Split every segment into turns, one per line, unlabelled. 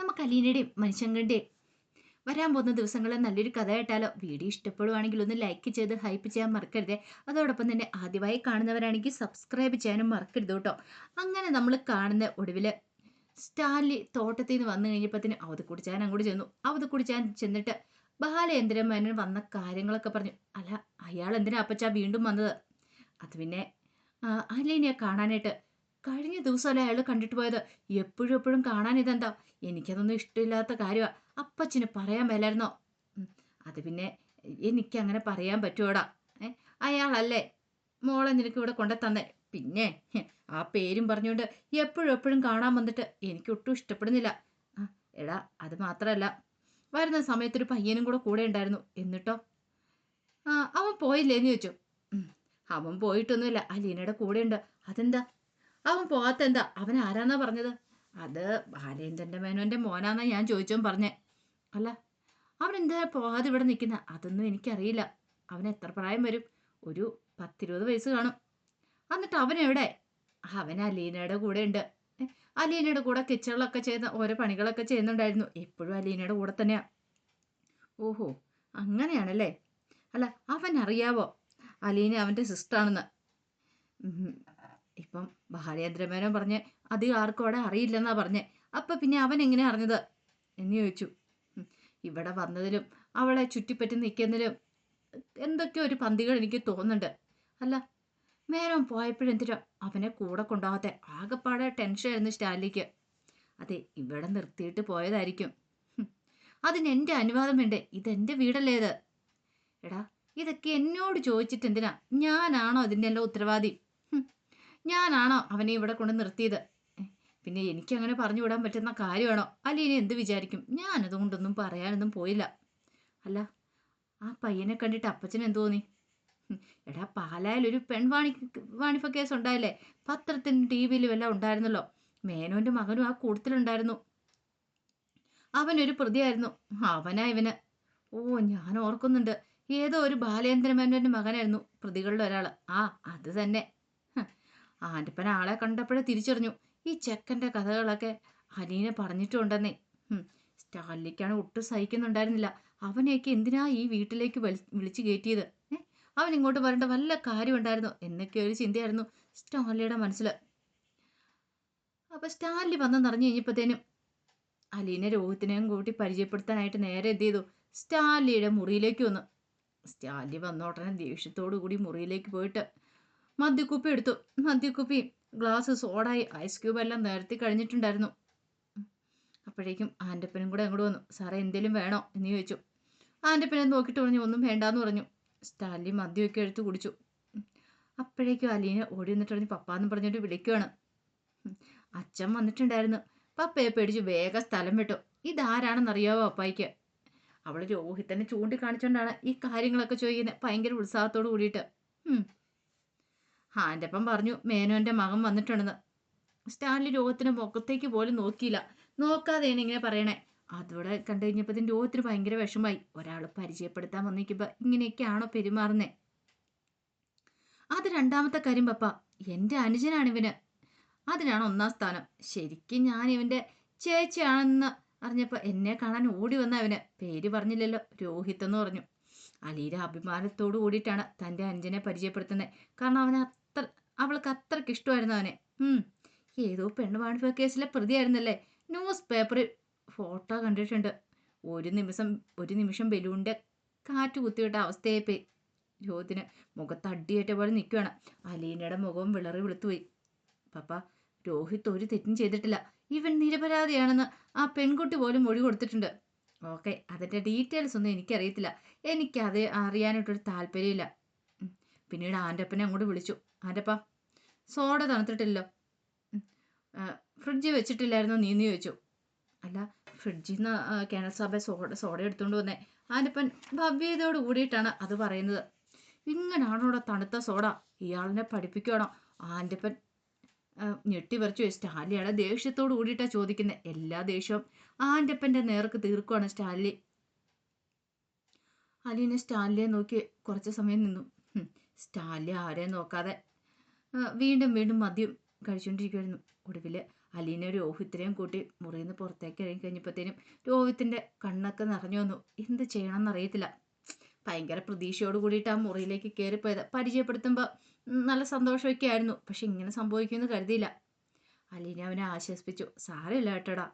നമുക്ക് അലീനയുടെയും മനുഷ്യങ്ങളുടെയും വരാൻ പോകുന്ന ദിവസങ്ങളിൽ നല്ലൊരു കഥ കേട്ടാലോ? വീഡിയോ ഇഷ്ടപ്പെടുവാണെങ്കിൽ ഒന്ന് ലൈക്ക് ചെയ്ത് ഹൈപ്പ് ചെയ്യാൻ മറക്കരുതേ. അതോടൊപ്പം തന്നെ ആദ്യമായി കാണുന്നവരാണെങ്കിൽ സബ്സ്ക്രൈബ് ചെയ്യാനും മറക്കരുത് കേട്ടോ. അങ്ങനെ നമ്മൾ കാണുന്ന ഒടുവിൽ സ്റ്റാൻലി തോട്ടത്തിൽ നിന്ന് വന്നു കഴിഞ്ഞപ്പോഴത്തേന് അവധ് കുടിച്ചാൻ അങ്ങോട്ട് ചെന്നു. അവധ് കുടിച്ചാൻ ചെന്നിട്ട് ബാലേന്ദ്രമേനോൻ വന്ന കാര്യങ്ങളൊക്കെ പറഞ്ഞു. അല്ല, അയാൾ എന്തിനാ അപ്പച്ചാ വീണ്ടും വന്നത്? അത് പിന്നെ അലീനയെ കാണാനായിട്ട് കഴിഞ്ഞ ദിവസമല്ലേ അയാൾ കണ്ടിട്ട് പോയത്. എപ്പോഴും എപ്പോഴും കാണാൻ ഇതെന്താ? എനിക്കതൊന്നും ഇഷ്ടമില്ലാത്ത കാര്യമാണ്. അപ്പച്ചന് പറയാൻ മേലായിരുന്നോ? അത് പിന്നെ എനിക്കങ്ങനെ പറയാൻ പറ്റുമോടാ? അയാളല്ലേ മോളെ നിനക്ക് ഇവിടെ കൊണ്ടു തന്നെ. പിന്നെ ആ പേരും പറഞ്ഞുകൊണ്ട് എപ്പോഴും എപ്പോഴും കാണാൻ വന്നിട്ട് എനിക്ക് ഒട്ടും ഇഷ്ടപ്പെടുന്നില്ല. എടാ, അത് മാത്രമല്ല, വരുന്ന സമയത്തൊരു പയ്യനും കൂടെ ഉണ്ടായിരുന്നു. എന്നിട്ടോ? അവൻ പോയില്ലേന്ന് ചോദിച്ചു. അവൻ പോയിട്ടൊന്നുമില്ല, അലീനയുടെ കൂടെയുണ്ട്. അതെന്താ അവൻ പോവാത്തെന്താ? അവൻ ആരാന്നാ പറഞ്ഞത്? അത് ബാലേന്ദ്രന്റെ മേനോന്റെ മോനാന്നാ ഞാൻ ചോദിച്ചോൻ പറഞ്ഞേ. അല്ല, അവൻ എന്താ പോവാതെ ഇവിടെ നിൽക്കുന്ന? അതൊന്നും എനിക്കറിയില്ല. അവൻ എത്ര പ്രായം വരും? ഒരു 10-20 വയസ്സ് കാണും. എന്നിട്ട് അവൻ എവിടെ? അവൻ അലീനയുടെ കൂടെ ഉണ്ട്. അലീനയുടെ കൂടെ കിച്ചണിലൊക്കെ ചെയ്യുന്ന ഓരോ പണികളൊക്കെ ചെയ്യുന്നുണ്ടായിരുന്നു. എപ്പോഴും അലീനയുടെ കൂടെ തന്നെയാ. ഓഹോ, അങ്ങനെയാണല്ലേ. അല്ല, അവൻ അറിയാവോ അലീന അവൻ്റെ സിസ്റ്ററാണെന്ന്? ഇപ്പം ബാലേന്ദ്രമേനോൻ പറഞ്ഞ് അത് ആർക്കും അവിടെ അറിയില്ലെന്നാ പറഞ്ഞേ. അപ്പം പിന്നെ അവൻ എങ്ങനെ അറിഞ്ഞത് എന്ന് ചോദിച്ചു. ഇവിടെ വന്നതിലും അവളെ ചുറ്റിപ്പറ്റി നിൽക്കുന്നതിലും എന്തൊക്കെയോ ഒരു പന്തികൾ എനിക്ക് തോന്നുന്നുണ്ട്. അല്ല, മേനോൻ പോയപ്പോഴെന്തിനാ അവനെ കൂടെ കൊണ്ടുപോകാത്തെ? ആകെപ്പാടെ ടെൻഷനായിരുന്നു സ്റ്റാൻലിക്ക്. അതെ, ഇവിടെ നിർത്തിയിട്ട് പോയതായിരിക്കും. അതിന് എൻ്റെ അനുവാദം വേണ്ടേ? ഇതെൻ്റെ വീടല്ലേ ഇത്. എടാ, ഇതൊക്കെ എന്നോട് ചോദിച്ചിട്ട് എന്തിനാ? ഞാനാണോ ഇതിൻ്റെ എല്ലാം ഉത്തരവാദി? ഞാനാണോ അവനെ ഇവിടെ കൊണ്ട് നിർത്തിയത്? പിന്നെ എനിക്കങ്ങനെ പറഞ്ഞു വിടാൻ പറ്റുന്ന കാര്യമാണോ? അലീന എന്ത് വിചാരിക്കും? ഞാനതുകൊണ്ടൊന്നും പറയാനൊന്നും പോയില്ല. അല്ല, ആ പയ്യനെ കണ്ടിട്ട് അപ്പച്ചന് എന്ത് തോന്നി? എടാ, പാലായിലൊരു വാണിഭ കേസ് ഉണ്ടായില്ലേ? പത്രത്തിനും ടി വിയിലും എല്ലാം ഉണ്ടായിരുന്നല്ലോ. മേനോന്റെ മകനും ആ കൂട്ടത്തിലുണ്ടായിരുന്നു. അവനൊരു പ്രതിയായിരുന്നു. അവനാ ഇവന്. ഓ, ഞാൻ ഓർക്കുന്നുണ്ട്. ഏതോ ഒരു ബാലേന്ദ്ര മേനോന്റെ മകനായിരുന്നു പ്രതികളിൽ ഒരാൾ. അത് തന്നെ. ആൻ്റപ്പൻ ആളെ കണ്ടപ്പോഴേ തിരിച്ചറിഞ്ഞു. ഈ ചെക്കൻ്റെ കഥകളൊക്കെ അലീന പറഞ്ഞിട്ടുണ്ടെന്നേ. സ്റ്റാലിക്കാണ് ഒട്ടും സഹിക്കുന്നുണ്ടായിരുന്നില്ല. അവനെയൊക്കെ എന്തിനാ ഈ വീട്ടിലേക്ക് വിളിച്ചു കയറ്റിയത്? അവൻ ഇങ്ങോട്ട് വരേണ്ട വല്ല കാര്യം ഉണ്ടായിരുന്നോ എന്നൊക്കെ ഒരു ചിന്തയായിരുന്നു സ്റ്റാലിയുടെ മനസ്സിൽ. അപ്പൊ സ്റ്റാലി വന്നെന്നറിഞ്ഞു കഴിഞ്ഞപ്പോഴത്തേനും അലീന രോഹിത്തിനെയും കൂട്ടി പരിചയപ്പെടുത്താനായിട്ട് നേരെ എന്ത് ചെയ്തു? സ്റ്റാലിയുടെ മുറിയിലേക്ക് വന്നു. സ്റ്റാലി വന്ന ഉടനെ ദേഷ്യത്തോടു കൂടി മുറിയിലേക്ക് പോയിട്ട് മദ്യക്കുപ്പി എടുത്തു. മദ്യക്കുപ്പി, ഗ്ലാസ്, സോഡായി, ഐസ് ക്യൂബ് എല്ലാം നിരത്തി കഴിഞ്ഞിട്ടുണ്ടായിരുന്നു. അപ്പോഴേക്കും ആൻ്റപ്പനും കൂടെ അങ്ങോട്ട് വന്നു. സാറേ, എന്തേലും വേണോ എന്ന് ചോദിച്ചു. ആൻ്റപ്പനെ നോക്കിയിട്ട് പറഞ്ഞു ഒന്നും വേണ്ടാന്ന് പറഞ്ഞു. സ്റ്റാലി മദ്യമൊക്കെ എടുത്ത് കുടിച്ചു. അപ്പോഴേക്കും അലീന ഓടി വന്നിട്ട് പറഞ്ഞു പപ്പാന്ന് പറഞ്ഞിട്ട് വിളിക്കുവാണ്. അച്ഛൻ വന്നിട്ടുണ്ടായിരുന്നു. പപ്പയെ പേടിച്ചു വേഗം സ്ഥലം വിട്ടു. ഇതാരാണെന്നറിയാവോ അപ്പായിക്ക്? അവൾ രോഹിത്തനെ ചൂണ്ടിക്കാണിച്ചുകൊണ്ടാണ് ഈ കാര്യങ്ങളൊക്കെ ചോദിക്കുന്നത്, ഭയങ്കര ഉത്സാഹത്തോട് കൂടിയിട്ട്. ആൻ്റപ്പൻ പറഞ്ഞു മേനോന്റെ മകൻ വന്നിട്ടുണ്ടെന്ന്. സ്റ്റാൻലി രോഹത്തിന്റെ മുഖത്തേക്ക് പോലും നോക്കിയില്ല. നോക്കാതെയാണ് ഇങ്ങനെ പറയണേ. അതോടെ കണ്ടു കഴിഞ്ഞപ്പോൾ രോഹത്തിന് ഭയങ്കര വിഷമായി. ഒരാൾ പരിചയപ്പെടുത്താൻ വന്നിരിക്കുമ്പോൾ ഇങ്ങനെയൊക്കെയാണോ പെരുമാറുന്നേ? അത് രണ്ടാമത്തെ കാര്യം പപ്പ. എൻ്റെ അനുജനാണിവന്. അതിനാണ് ഒന്നാം സ്ഥാനം. ശരിക്കും ഞാൻ ഇവന്റെ ചേച്ചിയാണെന്ന് അറിഞ്ഞപ്പോൾ എന്നെ കാണാൻ ഓടി വന്ന അവന്. പേര് പറഞ്ഞില്ലല്ലോ, രോഹിത് എന്ന് പറഞ്ഞു. അലീര അഭിമാനത്തോട് കൂടിയിട്ടാണ് തൻ്റെ അനുജനെ പരിചയപ്പെടുത്തുന്നത്. കാരണം അവൾക്ക് അത്രയ്ക്ക് ഇഷ്ടമായിരുന്നു അവനെ. ഏതോ പെണ്ണുവാണിഭ കേസിലെ പ്രതിയായിരുന്നല്ലേ? ന്യൂസ് പേപ്പറിൽ ഫോട്ടോ കണ്ടിട്ടുണ്ട്. ഒരു നിമിഷം ബലൂണിന്റെ കാറ്റ് കുത്തിവിട്ട അവസ്ഥയായിപ്പോയി രോഹിത്തിന്. മുഖത്ത് അടിയേറ്റ പോലെ നിൽക്കുകയാണ്. അലീനയുടെ മുഖവും വിളറി വെളുത്തുപോയി. പപ്പ, രോഹിത് ഒരു തെറ്റും ചെയ്തിട്ടില്ല. ഇവൻ നിരപരാധിയാണെന്ന് ആ പെൺകുട്ടി പോലും മൊഴി കൊടുത്തിട്ടുണ്ട്. ഓക്കെ, അതിൻ്റെ ഡീറ്റെയിൽസ് ഒന്നും എനിക്കറിയത്തില്ല. എനിക്കത് അറിയാനായിട്ടൊരു താല്പര്യമില്ല. പിന്നീട് ആൻ്റപ്പനെ അങ്ങോട്ട് വിളിച്ചു. ആൻ്റപ്പ, സോഡ തണുത്തിട്ടില്ലല്ലോ, ഫ്രിഡ്ജിൽ വെച്ചിട്ടില്ലായിരുന്നു നീന്ന് ചോദിച്ചു. അല്ല, ഫ്രിഡ്ജിൽ നിന്ന് കേണൽ സാബെ സോഡ എടുത്തുകൊണ്ട് വന്നേ. ആൻ്റപ്പൻ ഭവ്യതയോട് കൂടിയിട്ടാണ് അത് പറയുന്നത്. ഇങ്ങനാണോ ഇവിടെ തണുത്ത സോഡ? ഇയാളിനെ പഠിപ്പിക്കുകയാണോ? ആൻ്റപ്പൻ ഞെട്ടിപറിച്ചു. സ്റ്റാലിയുടെ ദേഷ്യത്തോട് കൂടിയിട്ടാണ് ചോദിക്കുന്നത്. എല്ലാ ദേഷ്യവും ആൻ്റപ്പൻ്റെ നേർക്ക് തീർക്കുവാണ് സ്റ്റാൻലി. അലീന സ്റ്റാൻലിയെ നോക്കി കുറച്ച് സമയം നിന്നു. സ്റ്റാൻലി ആരെയും നോക്കാതെ വീണ്ടും വീണ്ടും മദ്യം കഴിച്ചുകൊണ്ടിരിക്കുമായിരുന്നു. ഒടുവിൽ അലീന രോഹിത്തിനെയും കൂട്ടി മുറിയിൽ നിന്ന് പുറത്തേക്ക് ഇറങ്ങി കഴിഞ്ഞപ്പോഴത്തേനും രോഹിത്തിൻ്റെ കണ്ണൊക്കെ നിറഞ്ഞു വന്നു. എന്ത് ചെയ്യണമെന്ന് അറിയത്തില്ല. ഭയങ്കര പ്രതീക്ഷയോട് കൂടിയിട്ട് ആ മുറിയിലേക്ക് കയറിപ്പോയത്. പരിചയപ്പെടുത്തുമ്പോൾ നല്ല സന്തോഷമൊക്കെ ആയിരുന്നു. പക്ഷെ ഇങ്ങനെ സംഭവിക്കുമെന്ന് കരുതിയില്ല. അലീന അവനെ ആശ്വസിപ്പിച്ചു. സാരമില്ല കേട്ടോടാ,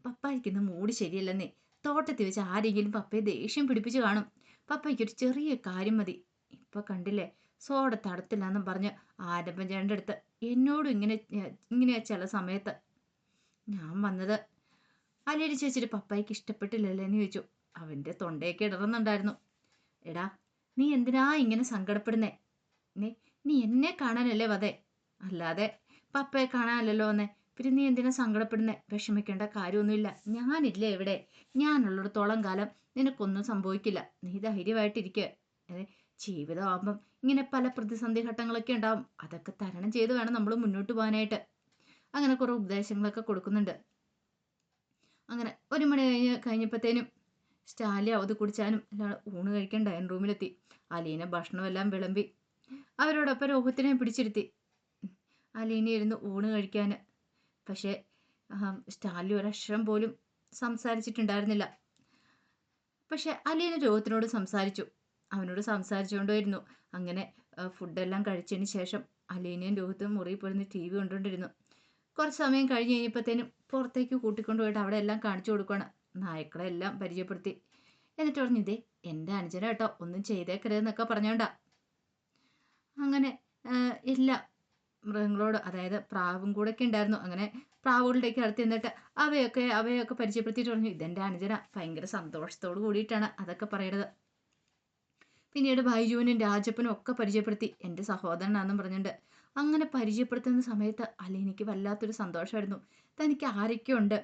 പപ്പായ്ക്കിന്ന് മൂഡ് ശരിയല്ലെന്നേ. തോട്ടത്തിൽ വെച്ച് ആരെങ്കിലും പപ്പയെ ദേഷ്യം പിടിപ്പിച്ച് കാണും. പപ്പയ്ക്കൊരു ചെറിയ കാര്യം മതി. ഇപ്പൊ കണ്ടില്ലേ, സോഡ തടത്തില്ലെന്നും പറഞ്ഞ് ആരംഭം ചേട്ടൻ്റെ അടുത്ത് എന്നോടും ഇങ്ങനെയാ ചില സമയത്ത്. ഞാൻ വന്നത് അലീന ചേച്ചിട്ട് പപ്പായ്ക്ക് ഇഷ്ടപ്പെട്ടില്ലല്ലോ എന്ന് ചോദിച്ചു. അവൻ്റെ തൊണ്ടയൊക്കെ ഇടറുന്നുണ്ടായിരുന്നു. എടാ, നീ എന്തിനാ ഇങ്ങനെ സങ്കടപ്പെടുന്നേ? നീ എന്നെ കാണാനല്ലേ വതേ, അല്ലാതെ പപ്പയെ കാണാനല്ലോ വന്നേ. പിന്നെ നീ എന്തിനാ സങ്കടപ്പെടുന്നേ? വിഷമിക്കേണ്ട കാര്യമൊന്നുമില്ല. ഞാനില്ലേ ഇവിടെ. ഞാനുള്ളിടത്തോളം കാലം നിനക്കൊന്നും സംഭവിക്കില്ല. നീ ധൈര്യമായിട്ടിരിക്കുക. ജീവിതമാകുമ്പം ഇങ്ങനെ പല പ്രതിസന്ധി ഘട്ടങ്ങളൊക്കെ ഉണ്ടാവും. അതൊക്കെ തരണം ചെയ്ത് വേണം നമ്മൾ മുന്നോട്ട് പോകാനായിട്ട്. അങ്ങനെ കുറേ ഉപദേശങ്ങളൊക്കെ കൊടുക്കുന്നുണ്ട്. അങ്ങനെ 1 മണി കഴിഞ്ഞപ്പോഴത്തേനും സ്റ്റാലി അവധി കുടിച്ചാനും എല്ലാം ഊണ് കഴിക്കാൻ ഡൈനിങ് റൂമിലെത്തി. അലീന ഭക്ഷണമെല്ലാം വിളമ്പി അവരോടൊപ്പം രോഹത്തിനെ പിടിച്ചിരുത്തി. അലീന ഇരുന്ന് ഊണ് കഴിക്കാൻ. പക്ഷേ സ്റ്റാലി ഒരക്ഷരം പോലും സംസാരിച്ചിട്ടുണ്ടായിരുന്നില്ല. പക്ഷെ അലീന രോഹത്തിനോട് സംസാരിച്ചു. അവനോട് സംസാരിച്ചുകൊണ്ടിരുന്നു. അങ്ങനെ ഫുഡെല്ലാം കഴിച്ചതിന് ശേഷം അലീനയും രോഹത്തും മുറിയിൽ പോയിരുന്ന് TV കണ്ടുകൊണ്ടിരുന്നു. കുറച്ച് സമയം കഴിഞ്ഞ് കഴിഞ്ഞപ്പോഴത്തേനും പുറത്തേക്ക് കൂട്ടിക്കൊണ്ടുപോയിട്ട് അവിടെ എല്ലാം കാണിച്ചു കൊടുക്കുകയാണ്. നായ്ക്കളെ എല്ലാം പരിചയപ്പെടുത്തി. എന്നിട്ട് പറഞ്ഞു, ഇതേ എൻ്റെ അനുജന കേട്ടോ, ഒന്നും ചെയ്തേക്കരുതെന്നൊക്കെ പറഞ്ഞോണ്ടാ. അങ്ങനെ എല്ലാ മൃഗങ്ങളോട്, അതായത് പ്രാവും കൂടെ ഒക്കെ ഉണ്ടായിരുന്നു. അങ്ങനെ പ്രാവുകളുടെയൊക്കെ അടുത്ത് എന്നിട്ട് അവയൊക്കെ പരിചയപ്പെടുത്തിയിട്ട് പറഞ്ഞു, ഇതെൻ്റെ അനുജന. ഭയങ്കര സന്തോഷത്തോട് കൂടിയിട്ടാണ് അതൊക്കെ പറയണത്. പിന്നീട് ബൈജുവിനും രാജപ്പനും ഒക്കെ പരിചയപ്പെടുത്തി. എൻ്റെ സഹോദരനാണെന്നും പറഞ്ഞിട്ടുണ്ട്. അങ്ങനെ പരിചയപ്പെടുത്തുന്ന സമയത്ത് അലീനയ്ക്ക് വല്ലാത്തൊരു സന്തോഷമായിരുന്നു. തനിക്ക് ആരൊക്കെയുണ്ട്,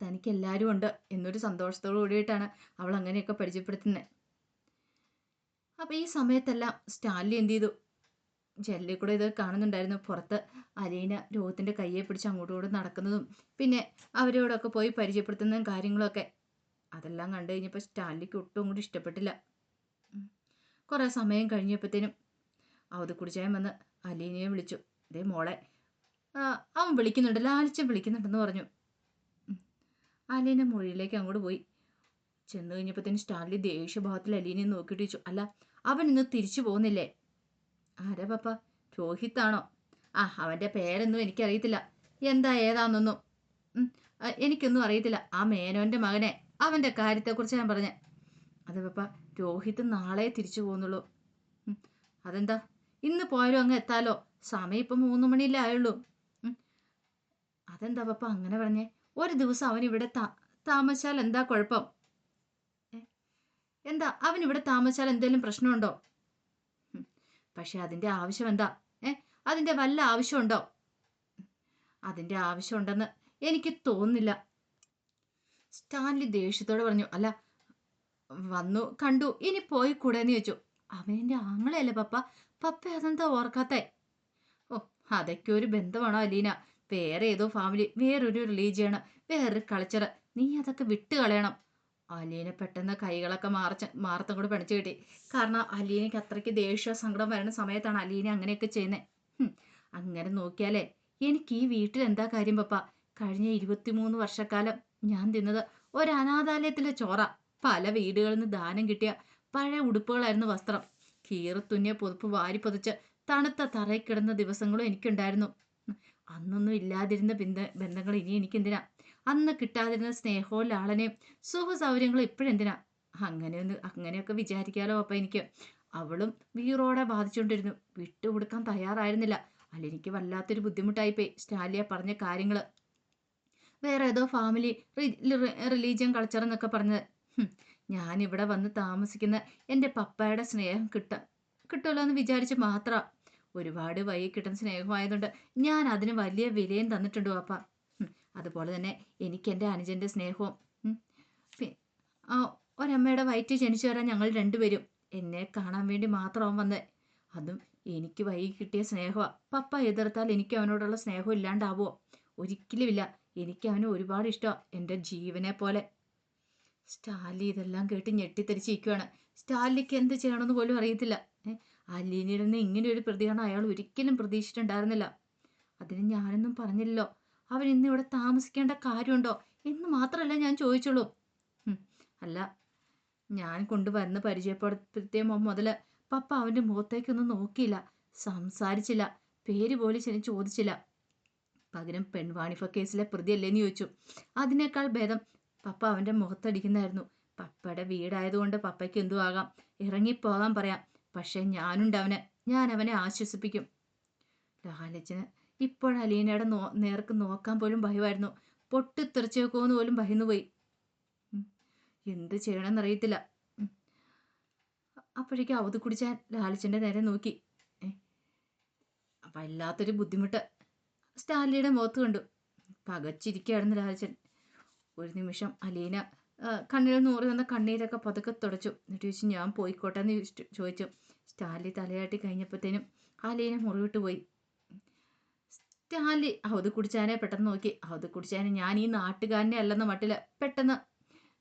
തനിക്ക് എല്ലാവരും ഉണ്ട് എന്നൊരു സന്തോഷത്തോടു കൂടിയിട്ടാണ് അവൾ അങ്ങനെയൊക്കെ പരിചയപ്പെടുത്തുന്നത്. അപ്പോൾ ഈ സമയത്തെല്ലാം സ്റ്റാൻലി എന്ത് ചെയ്തു, ജനലിൽ കൂടെ ഇത് കാണുന്നുണ്ടായിരുന്നു. പുറത്ത് അലീന രോഹത്തിൻ്റെ കയ്യെ പിടിച്ച് അങ്ങോട്ടും ഇങ്ങോട്ടും നടക്കുന്നതും പിന്നെ അവരോടൊക്കെ പോയി പരിചയപ്പെടുത്തുന്നതും കാര്യങ്ങളൊക്കെ. അതെല്ലാം കണ്ടു കഴിഞ്ഞപ്പോൾ സ്റ്റാൻലിക്ക് ഒട്ടും കൂടി ഇഷ്ടപ്പെട്ടില്ല. കുറേ സമയം കഴിഞ്ഞപ്പോഴത്തേനും അവധി കുടിച്ചാൻ വന്ന് അലീനയെ വിളിച്ചു. ഇതേ മോളെ, അവൻ വിളിക്കുന്നുണ്ട്, ലാലിച്ചൻ വിളിക്കുന്നുണ്ടെന്ന് പറഞ്ഞു. അലീന മൊഴിയിലേക്ക് അങ്ങോട്ട് പോയി. ചെന്ന് കഴിഞ്ഞപ്പോഴത്തേനും സ്റ്റാൻലി ദേഷ്യഭാവത്തിൽ അലീനയെ നോക്കിയിട്ട് ചോദിച്ചു, അല്ല അവൻ ഇന്ന് തിരിച്ചു പോകുന്നില്ലേ? ആരാ പപ്പ? രോഹിത്താണോ? അവൻ്റെ പേരൊന്നും എനിക്കറിയത്തില്ല. എന്താ ഏതാണെന്നൊന്നും എനിക്കൊന്നും അറിയത്തില്ല. ആ മേനോൻ്റെ മകനെ, അവൻ്റെ കാര്യത്തെക്കുറിച്ച് ഞാൻ പറഞ്ഞേ. അത് പപ്പ, രോഹിത്ത് നാളെ തിരിച്ചു പോകുന്നുള്ളൂ. അതെന്താ? ഇന്ന് പോയാലും അങ്ങ് എത്താലോ. സമയം ഇപ്പം 3 മണിയല്ലേ ആയുള്ളൂ. അതെന്താ പപ്പ അങ്ങനെ പറഞ്ഞേ? ഒരു ദിവസം അവൻ ഇവിടെ താമസിച്ചാൽ എന്താ കുഴപ്പം? എന്താ അവൻ ഇവിടെ താമസിച്ചാൽ എന്തെങ്കിലും പ്രശ്നമുണ്ടോ? പക്ഷെ അതിൻ്റെ ആവശ്യം എന്താ? അതിൻ്റെ വല്ല ആവശ്യമുണ്ടോ? അതിൻ്റെ ആവശ്യമുണ്ടെന്ന് എനിക്ക് തോന്നുന്നില്ല. സ്റ്റാൻലി ദേഷ്യത്തോടെ പറഞ്ഞു. അല്ല, വന്നു കണ്ടു, ഇനി പോയി കൂടെന്ന് ചോദിച്ചു. അവൻ്റെ ആങ്ങളയല്ലേ പപ്പ. പപ്പ അതെന്താ ഓർക്കാത്തേ? അതൊക്കെ ഒരു ബന്ധമാണോ അലീന? വേറെ ഏതോ ഫാമിലി, വേറൊരു റിലീജിയണ്, വേറൊരു കൾച്ചർ. നീ അതൊക്കെ വിട്ട് കളയണം. അലീന പെട്ടെന്ന് കൈകളൊക്കെ മാറത്തും കൂടെ പിടിച്ചു കിട്ടി. കാരണം അലീനയ്ക്ക് അത്രയ്ക്ക് ദേഷ്യ സങ്കടം വരുന്ന സമയത്താണ് അലീന അങ്ങനെയൊക്കെ ചെയ്യുന്നത്. അങ്ങനെ നോക്കിയാലേ എനിക്ക് ഈ വീട്ടിൽ എന്താ കാര്യം പപ്പ? കഴിഞ്ഞ 23 വർഷക്കാലം ഞാൻ തിന്നത് ഒരു അനാഥാലയത്തിലെ ചോറ. പല വീടുകളിൽ നിന്ന് ദാനം കിട്ടിയ പഴയ ഉടുപ്പുകളായിരുന്നു വസ്ത്രം. കീറത്തുന്നിയ പുതുപ്പ് വാരി പൊതിച്ച് തണുത്ത തറയിൽ കിടന്ന ദിവസങ്ങളും എനിക്കുണ്ടായിരുന്നു. അന്നൊന്നും ഇല്ലാതിരുന്ന ബന്ധങ്ങൾ ഇനി എനിക്കെന്തിനാ? അന്ന് കിട്ടാതിരുന്ന സ്നേഹവും ലാളനയും സുഖ സൗകര്യങ്ങളും ഇപ്പോഴെന്തിനാ? അങ്ങനെയൊക്കെ വിചാരിക്കാലോ അപ്പൊ എനിക്ക്. അവളും വീറോടെ ബാധിച്ചുകൊണ്ടിരുന്നു. വിട്ടുകൊടുക്കാൻ തയ്യാറായിരുന്നില്ല. അല്ലെനിക്ക് വല്ലാത്തൊരു ബുദ്ധിമുട്ടായിപ്പോയി സ്റ്റാലിയ പറഞ്ഞ കാര്യങ്ങൾ. വേറെ ഏതോ ഫാമിലി, റിലീജിയൻ, കൾച്ചർ എന്നൊക്കെ പറഞ്ഞത്. ഞാനിവിടെ വന്ന് താമസിക്കുന്ന എൻ്റെ പപ്പയുടെ സ്നേഹം കിട്ടുമല്ലോ എന്ന് വിചാരിച്ച് മാത്രം. ഒരുപാട് വൈകി കിട്ടുന്ന സ്നേഹമായതുകൊണ്ട് ഞാൻ അതിന് വലിയ വിലയും തന്നിട്ടുണ്ട് പപ്പ. അതുപോലെ തന്നെ എനിക്ക് എൻ്റെ അനുജൻ്റെ സ്നേഹവും. ഒരമ്മയുടെ വയറ്റിൽ ജനിച്ചു വരാൻ ഞങ്ങൾ രണ്ടുപേരും എന്നെ കാണാൻ വേണ്ടി മാത്രമാവും വന്നത്. അതും എനിക്ക് വൈകി കിട്ടിയ സ്നേഹമാണ്. പപ്പ എതിർത്താൽ എനിക്ക് അവനോടുള്ള സ്നേഹം ഇല്ലാണ്ടാവുമോ? ഒരിക്കലുമില്ല. എനിക്ക് അവനെ ഒരുപാട് ഇഷ്ടമാണ്, എൻ്റെ ജീവനെ പോലെ. സ്റ്റാലി ഇതെല്ലാം കേട്ട് ഞെട്ടിത്തെറിച്ചിരിക്കുകയാണ്. സ്റ്റാലിക്ക് എന്ത് ചെയ്യണമെന്ന് പോലും അറിയത്തില്ല. അലീനയിൽ നിന്ന് ഇങ്ങനെ ഒരു പ്രതികരണം അയാൾ ഒരിക്കലും പ്രതീക്ഷിച്ചിട്ടുണ്ടായിരുന്നില്ല. അതിന് ഞാനൊന്നും പറഞ്ഞില്ലല്ലോ. അവൻ ഇന്ന് ഇവിടെ താമസിക്കേണ്ട കാര്യമുണ്ടോ എന്ന് മാത്രമല്ല ഞാൻ ചോദിച്ചുള്ളൂ. അല്ല, ഞാൻ കൊണ്ടുവന്ന് പരിചയപ്പെടുത്തിയ മുതൽ പപ്പ അവൻ്റെ മുഖത്തേക്കൊന്നും നോക്കിയില്ല, സംസാരിച്ചില്ല, പേര് പോലും ശരി ചോദിച്ചില്ല. പകരം പെൺവാണിഭ കേസിലെ പ്രതിയല്ലേന്ന് ചോദിച്ചു. അതിനേക്കാൾ ഭേദം പപ്പ അവൻ്റെ മുഖത്തടിക്കുന്നതായിരുന്നു. പപ്പയുടെ വീടായതുകൊണ്ട് പപ്പയ്ക്ക് എന്തു ആകാം, ഇറങ്ങിപ്പോകാൻ പറയാം. പക്ഷെ ഞാനുണ്ട് അവന്, ഞാൻ അവനെ ആശ്വസിപ്പിക്കും. ലാലച്ചന് ഇപ്പോഴലീനയുടെ നേർക്ക് നോക്കാൻ പോലും ഭയമായിരുന്നു. പൊട്ടിത്തെറിച്ച് വെക്കുമെന്ന് പോലും ഭയന്നുപോയി. എന്ത് ചെയ്യണമെന്നറിയത്തില്ല. അപ്പോഴേക്കും അവധ് കുടിച്ചാൻ ലാലച്ചൻ്റെ നേരെ നോക്കി. വല്ലാത്തൊരു ബുദ്ധിമുട്ട് സ്റ്റാലിയുടെ മുഖത്ത് കണ്ടു. പകച്ചിരിക്കുകയായിരുന്നു ലാലച്ചൻ. ഒരു നിമിഷം അലീന കണ്ണിൽ നൂറി വന്ന കണ്ണീരൊക്കെ പതുക്കെ തുടച്ചു. എന്നിട്ട് ചോദിച്ചു, ഞാൻ പോയിക്കോട്ടെ എന്ന് ചോദിച്ചു. സ്റ്റാലി തലയാട്ടി കഴിഞ്ഞപ്പോഴത്തേനും അലീന മുറിവിട്ട് പോയി. സ്റ്റാലി അവധ് കുടിച്ചാനെ പെട്ടെന്ന് നോക്കി. അവധ് കുടിച്ചാനെ ഞാൻ ഈ നാട്ടുകാരനെ അല്ലെന്ന മട്ടില് പെട്ടെന്ന്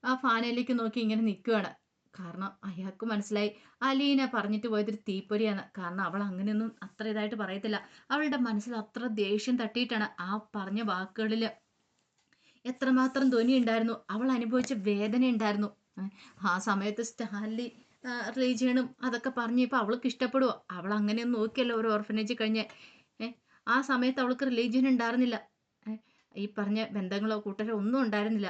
ആ ഫാനയിലേക്ക് നോക്കി ഇങ്ങനെ നിൽക്കുകയാണ്. കാരണം അയാൾക്ക് മനസ്സിലായി അലീന പറഞ്ഞിട്ട് പോയതൊരു തീപ്പൊരിയാണ്. കാരണം അവൾ അങ്ങനെയൊന്നും അത്ര ഇതായിട്ട് പറയത്തില്ല. അവളുടെ മനസ്സിൽ അത്ര ദേഷ്യം തട്ടിയിട്ടാണ് ആ പറഞ്ഞ വാക്കുകളിൽ എത്രമാത്രം ധ്വനി ഉണ്ടായിരുന്നു, അവൾ അനുഭവിച്ച വേദന ഉണ്ടായിരുന്നു. ആ സമയത്ത് സ്റ്റാൻലി റിലീജിയണും അതൊക്കെ പറഞ്ഞപ്പോൾ അവൾക്ക് ഇഷ്ടപ്പെടുവോ? അവൾ അങ്ങനെയൊന്നും നോക്കിയല്ലോ ഒരു ഓർഫനേജ് കഴിഞ്ഞ്. ആ സമയത്ത് അവൾക്ക് റിലീജിയൻ ഉണ്ടായിരുന്നില്ല, ഈ പറഞ്ഞ ബന്ധങ്ങളോ കൂട്ടരോ ഒന്നും ഉണ്ടായിരുന്നില്ല.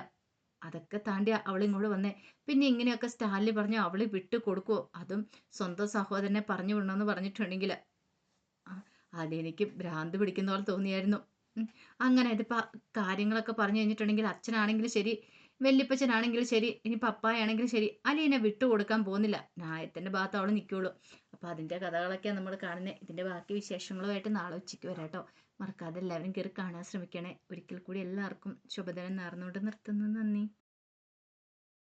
അതൊക്കെ താണ്ടി അവൾ ഇങ്ങോട്ട് വന്നേ. പിന്നെ ഇങ്ങനെയൊക്കെ സ്റ്റാൻലി പറഞ്ഞു അവൾ വിട്ടു കൊടുക്കുവോ? അതും സ്വന്തം സഹോദരനെ പറഞ്ഞു വിടണമെന്ന് പറഞ്ഞിട്ടുണ്ടെങ്കിൽ അതെനിക്ക് ഭ്രാന്ത് പിടിക്കുന്ന പോലെ തോന്നിയായിരുന്നു. അങ്ങനെ ഇതിപ്പോൾ കാര്യങ്ങളൊക്കെ പറഞ്ഞു കഴിഞ്ഞിട്ടുണ്ടെങ്കിൽ അച്ഛനാണെങ്കിലും ശരി, വല്യപ്പച്ചനാണെങ്കിലും ശരി, ഇനി പപ്പായാണെങ്കിലും ശരി, അലീനെ വിട്ടു കൊടുക്കാൻ പോകുന്നില്ല. ന്യായത്തിൻ്റെ ഭാഗത്ത് അവൾ നിൽക്കുകയുള്ളൂ. അപ്പോൾ അതിൻ്റെ കഥകളൊക്കെയാണ് നമ്മൾ കാണുന്നത്. ഇതിൻ്റെ ബാക്കി വിശേഷങ്ങളുമായിട്ട് നാളെ ഉച്ചയ്ക്ക് വരാം കേട്ടോ. മറക്കാതെ എല്ലാവരും കയറി കാണാൻ ശ്രമിക്കണേ. ഒരിക്കൽ കൂടി എല്ലാവർക്കും ശുഭദിനം നേർന്നുകൊണ്ട് നിർത്തുന്നു. നന്ദി.